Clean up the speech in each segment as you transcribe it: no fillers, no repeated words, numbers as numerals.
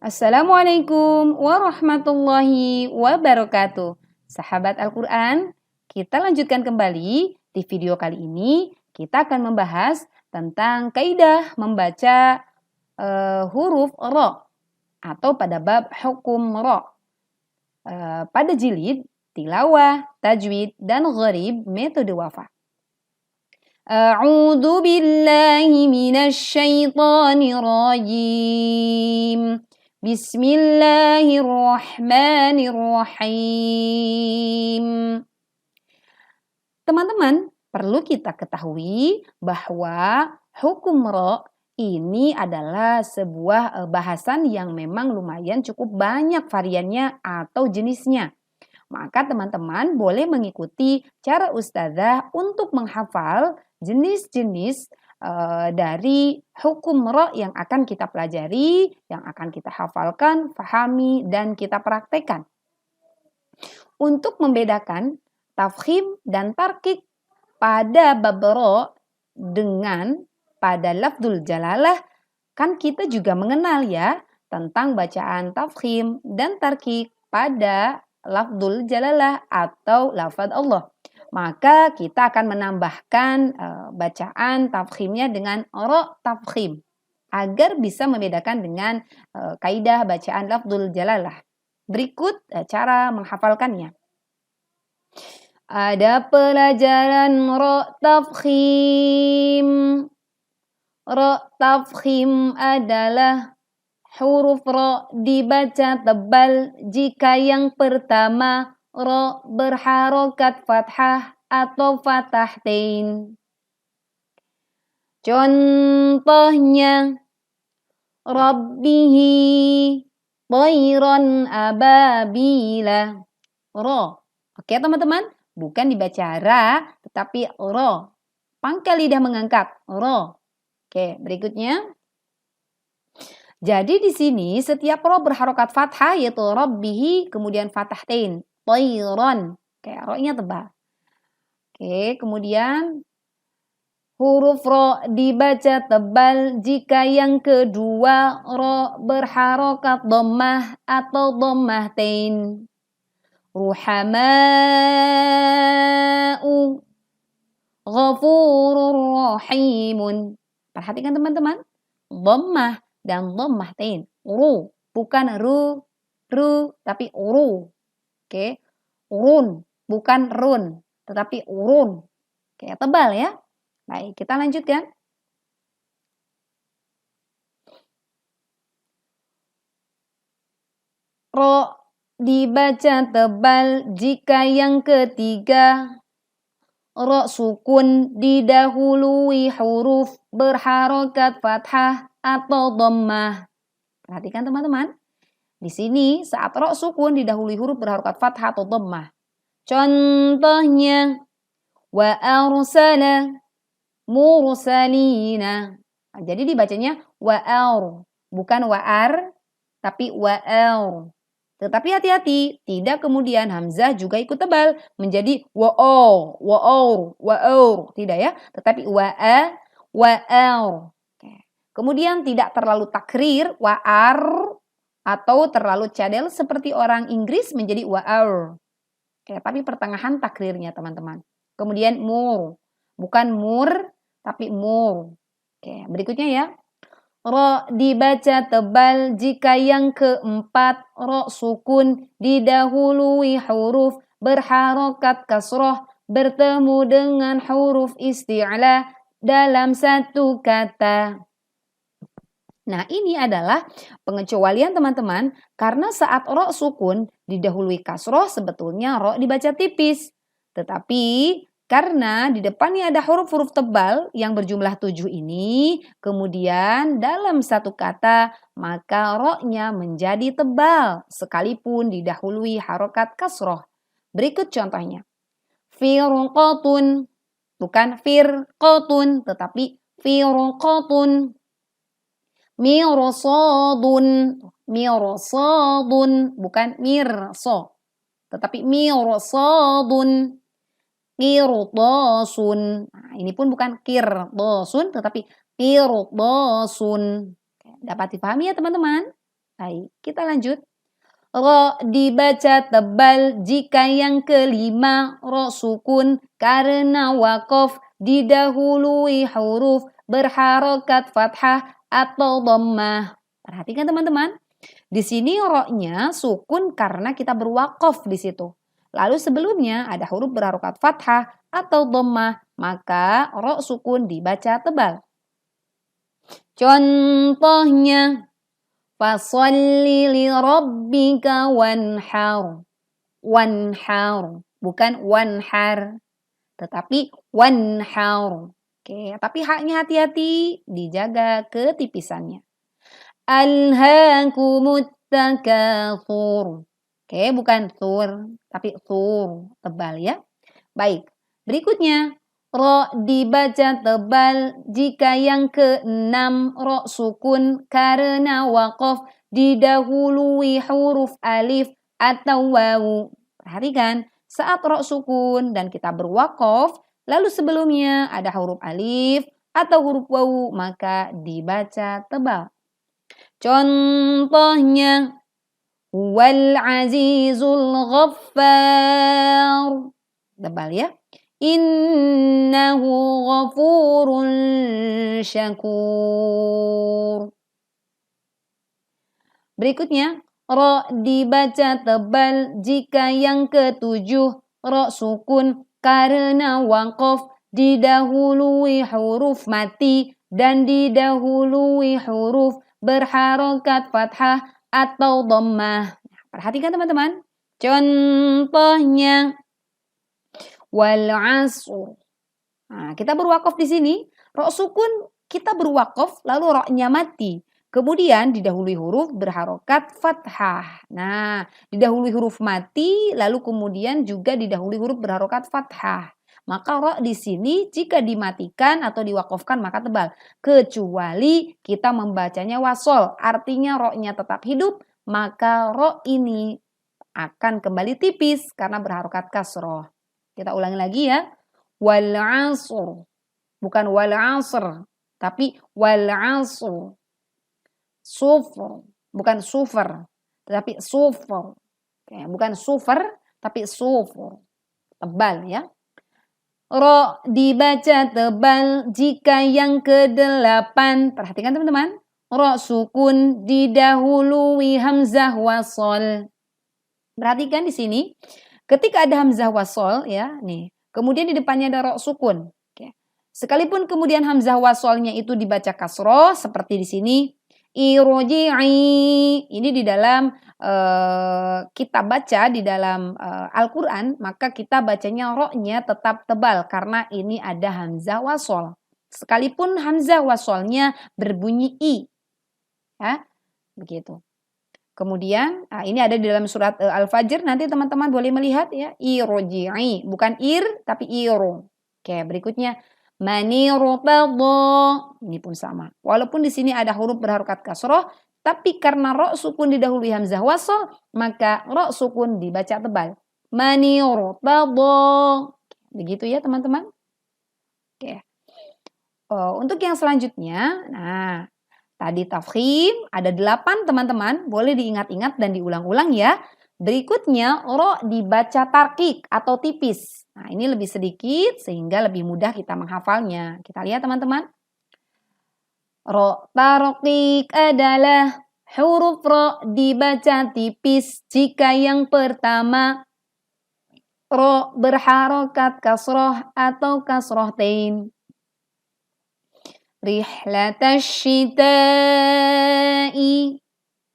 Assalamualaikum warahmatullahi wabarakatuh. Sahabat Al-Quran, kita lanjutkan kembali. Di video kali ini kita akan membahas tentang kaidah membaca huruf ro atau pada bab hukum ro. Pada jilid tilawah, tajwid, dan gharib metode wafa. A'udzu billahi minasy syaithanir rajim. Bismillahirrahmanirrahim. Teman-teman, perlu kita ketahui bahwa hukum ro ini adalah sebuah bahasan yang memang lumayan cukup banyak variannya atau jenisnya. Maka teman-teman boleh mengikuti cara ustazah untuk menghafal jenis-jenis dari hukum ro yang akan kita pelajari, yang akan kita hafalkan, fahami, dan kita praktekkan. Untuk membedakan tafkhim dan tarkik pada bab ro dengan pada lafdzul jalalah, kan kita juga mengenal ya tentang bacaan tafkhim dan tarkik pada lafdzul jalalah atau lafadz Allah. Maka kita akan menambahkan bacaan tafkhimnya dengan ro tafkhim agar bisa membedakan dengan kaidah bacaan lafdzul jalalah. Berikut cara menghafalkannya. Ada pelajaran ro tafkhim. Ro tafkhim adalah huruf ro dibaca tebal jika yang pertama ro berharokat fathah atau fatahtain. Contohnya Rabbihi Thayran ababila. Ro. Oke teman-teman, bukan dibaca ra tetapi ro. Pangkal lidah mengangkat. Ro. Oke, berikutnya. Jadi di sini setiap ro berharokat fathah yaitu Rabbihi kemudian fatahtain. Thayran. Kayak ro-nya tebal. Oke, kemudian huruf ro dibaca tebal jika yang kedua ro berharokat dhammah atau dhammahtain. Ruhama'u ghafurur rahimun. Perhatikan teman-teman. Dhammah dan dhammahtain. Ru, bukan ru, tapi uru. Oke. Urun, bukan run, tetapi urun. Oke, tebal ya. Baik, kita lanjutkan. Ro dibaca tebal jika yang ketiga ro sukun didahului huruf berharokat fathah atau dhammah. Perhatikan teman-teman. Di sini saat ro sukun didahului huruf berharokat fathah atau dhammah. Contohnya wa arsala mursalina. Nah, jadi dibacanya wa'ar, bukan wa'ar, tapi wa'ar. Tetapi hati-hati, tidak kemudian hamzah juga ikut tebal menjadi wa'ar, wa'ar, wa'ar. Tidak ya, tetapi wa'a, wa'ar. Kemudian tidak terlalu takrir, wa'ar, atau terlalu cadel seperti orang Inggris menjadi wa'ar. Tapi pertengahan takrirnya teman-teman. Kemudian mur, bukan mur, tapi mur. Oke, berikutnya ya. Ro dibaca tebal jika yang keempat ro sukun didahului huruf berharokat kasroh bertemu dengan huruf isti'la dalam satu kata. Nah, ini adalah pengecualian teman-teman karena saat ro sukun didahului kasroh sebetulnya ro dibaca tipis. Tetapi karena di depannya ada huruf-huruf tebal yang berjumlah 7 ini, kemudian dalam satu kata maka ro-nya menjadi tebal sekalipun didahului harokat kasroh. Berikut contohnya. Firqatun, bukan firqatun tetapi firqatun. Mirsadun, mirsadun, bukan mirso tetapi mirsadun. Qirtasun. Nah, ini pun bukan qirtasun tetapi qirtasun. Dapat dipahami ya teman-teman? Baik, kita lanjut. Ro dibaca tebal jika yang kelima ro sukun karena wakof didahului huruf berharokat fathah atau dhammah. Perhatikan teman-teman. Di sini ro-nya sukun karena kita berwakof di situ. Lalu sebelumnya ada huruf berharokat fathah atau dhammah, maka ro sukun dibaca tebal. Contohnya Fasalli li rabbika wanhar. Wanhar, bukan wanhar, tetapi wanhar. Oke, tapi haknya hati-hati, dijaga ketipisannya. Alhaakumut takatsur. Oke, bukan tur, tapi tur, tebal ya. Baik, berikutnya ro dibaca tebal jika yang keenam ro sukun karena wakof didahului huruf alif atau wawu. Perhatikan, saat ro sukun dan kita berwakof, lalu sebelumnya ada huruf alif atau huruf wawu, maka dibaca tebal. Contohnya, wal azizul ghaffar. Tebal ya. Innahu ghafurun syakur. Berikutnya, ro dibaca tebal jika yang ketujuh ro sukun karena waqaf didahului huruf mati dan didahului huruf berharokat fathah atau dhammah. Perhatikan teman-teman. Contohnya wal asr. Nah, kita berwakaf di sini, ro sukun kita berwakaf lalu ro-nya mati. Kemudian didahului huruf berharokat fathah. Nah, didahului huruf mati lalu kemudian juga didahului huruf berharokat fathah. Maka ro di sini jika dimatikan atau diwakafkan maka tebal. Kecuali kita membacanya wasol, artinya ro-nya tetap hidup, maka ro ini akan kembali tipis karena berharokat kasroh. Kita ulangi lagi ya. Wal asr. Bukan wal asr, tapi wal asr. Sufr, bukan sufar, tapi sufar. Oke, bukan sufar, tapi sufur. Tebal ya. Ro dibaca tebal jika yang kedelapan. Perhatikan teman-teman. Ro sukun didahului hamzah wasol. Perhatikan di sini. Ketika ada hamzah wasol ya, nih. Kemudian di depannya ada ro sukun. Oke. Sekalipun kemudian hamzah wasolnya itu dibaca kasroh seperti di sini. Irji'i. Ini di dalam kita baca di dalam Al-Quran, maka kita bacanya ro-nya tetap tebal karena ini ada hamzah wasol. Sekalipun hamzah wasolnya berbunyi i, ya, begitu. Kemudian ini ada di dalam surat Al-Fajr, nanti teman-teman boleh melihat ya, irji'i, bukan ir tapi iru. Oke, berikutnya manirutadho, ini pun sama. Walaupun di sini ada huruf berharokat kasroh, tapi karena ro sukun didahului hamzah wasol, maka ro sukun dibaca tebal. Manirutadho. Begitu ya teman-teman. Oke. Untuk yang selanjutnya, nah tadi tafkhim ada 8 teman-teman, boleh diingat-ingat dan diulang-ulang ya. Berikutnya ro dibaca tarkik atau tipis. Nah ini lebih sedikit sehingga lebih mudah kita menghafalnya. Kita lihat teman-teman. Ro tarkik adalah huruf ro dibaca tipis jika yang pertama ro berharokat kasroh atau kasrohtain. Rihlatash syita'i.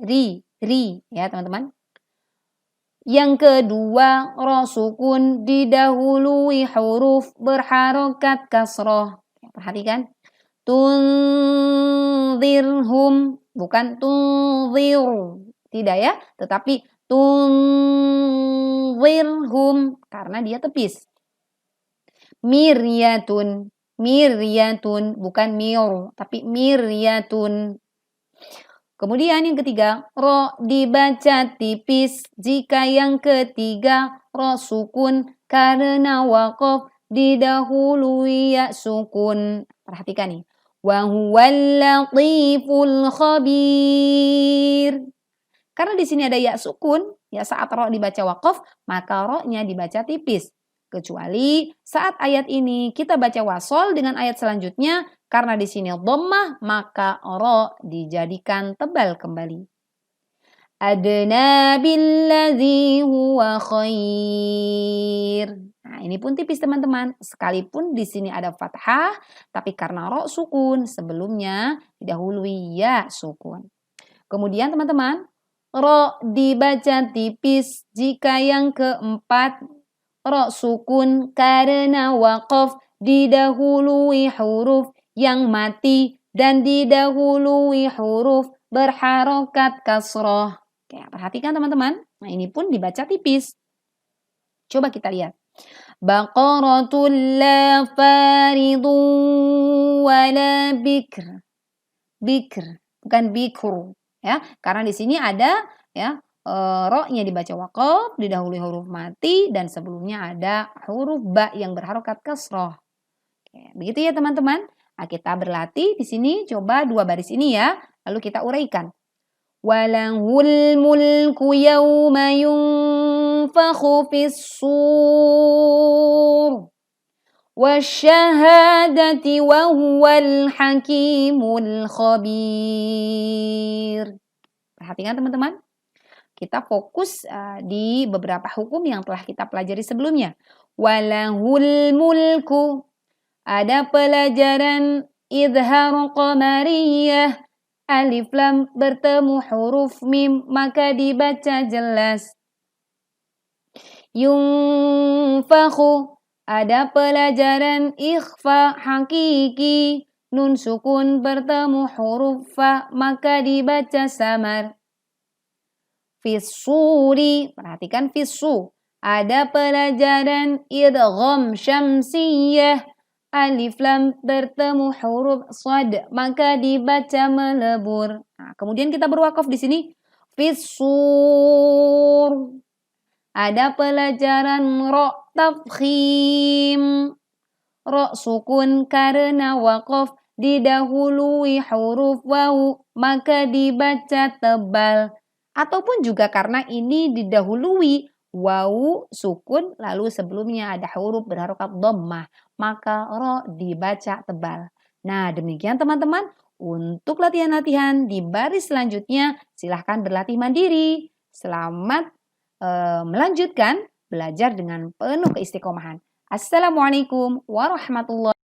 Ri ya teman-teman. Yang kedua ro sukun didahului huruf berharokat kasroh. Perhatikan. Tunzirhum, bukan tunzir. Tidak ya, tetapi tunzirhum karena dia tepis. Miryatun. Miryatun, bukan mir, tapi miryatun. Kemudian yang ketiga, ro dibaca tipis jika yang ketiga ro sukun karena waqaf didahului ya sukun. Perhatikan nih. Wa huwal latiful khabir. Karena di sini ada ya sukun, ya saat ro dibaca waqaf, maka ro-nya dibaca tipis. Kecuali saat ayat ini kita baca wasol dengan ayat selanjutnya, karena di sini dhammah, maka ro dijadikan tebal kembali. Adna billadzi huwa khair. Nah, ini pun tipis teman-teman. Sekalipun di sini ada fathah, tapi karena ro sukun, sebelumnya didahului ya sukun. Kemudian teman-teman, ro dibaca tipis jika yang keempat ro sukun karena waqaf didahului huruf yang mati dan didahului huruf berharokat kasroh. Oke, perhatikan teman-teman. Nah, ini pun dibaca tipis. Coba kita lihat. Baqaratul la faridun wala bikr. Bikr, bukan bikru. Ya, karena di sini ada ya ro-nya dibaca waqaf, didahului huruf mati dan sebelumnya ada huruf ba yang berharokat kasroh. Oke, begitu ya teman-teman. Nah, kita berlatih di sini coba 2 baris ini ya, lalu kita uraikan. Walahul mulku yawma yunfakhu fis-sur wasyahadati wa huwal hakimul khabir. Perhatikan teman-teman. Kita fokus di beberapa hukum yang telah kita pelajari sebelumnya. Walahul mulku. Ada pelajaran idhar qamariyah. Alif lam bertemu huruf mim maka dibaca jelas. Yunfakhu. Ada pelajaran ikhfa hakiki. Nun sukun bertemu huruf fa maka dibaca samar. Fisuri, perhatikan fisu. Ada pelajaran idgham syamsiyah. Alif lam bertemu huruf shad maka dibaca melebur. Nah, kemudian kita berwakaf di sini. Fisur. Ada pelajaran ro tafkhim. Ro sukun karena waqaf didahului huruf wawu maka dibaca tebal. Ataupun juga karena ini didahului wawu sukun lalu sebelumnya ada huruf berharokat dhammah maka ro dibaca tebal. Nah, demikian teman-teman. Untuk latihan-latihan di baris selanjutnya silahkan berlatih mandiri. Selamat melanjutkan belajar dengan penuh keistiqomahan. Assalamualaikum warahmatullahi wabarakatuh.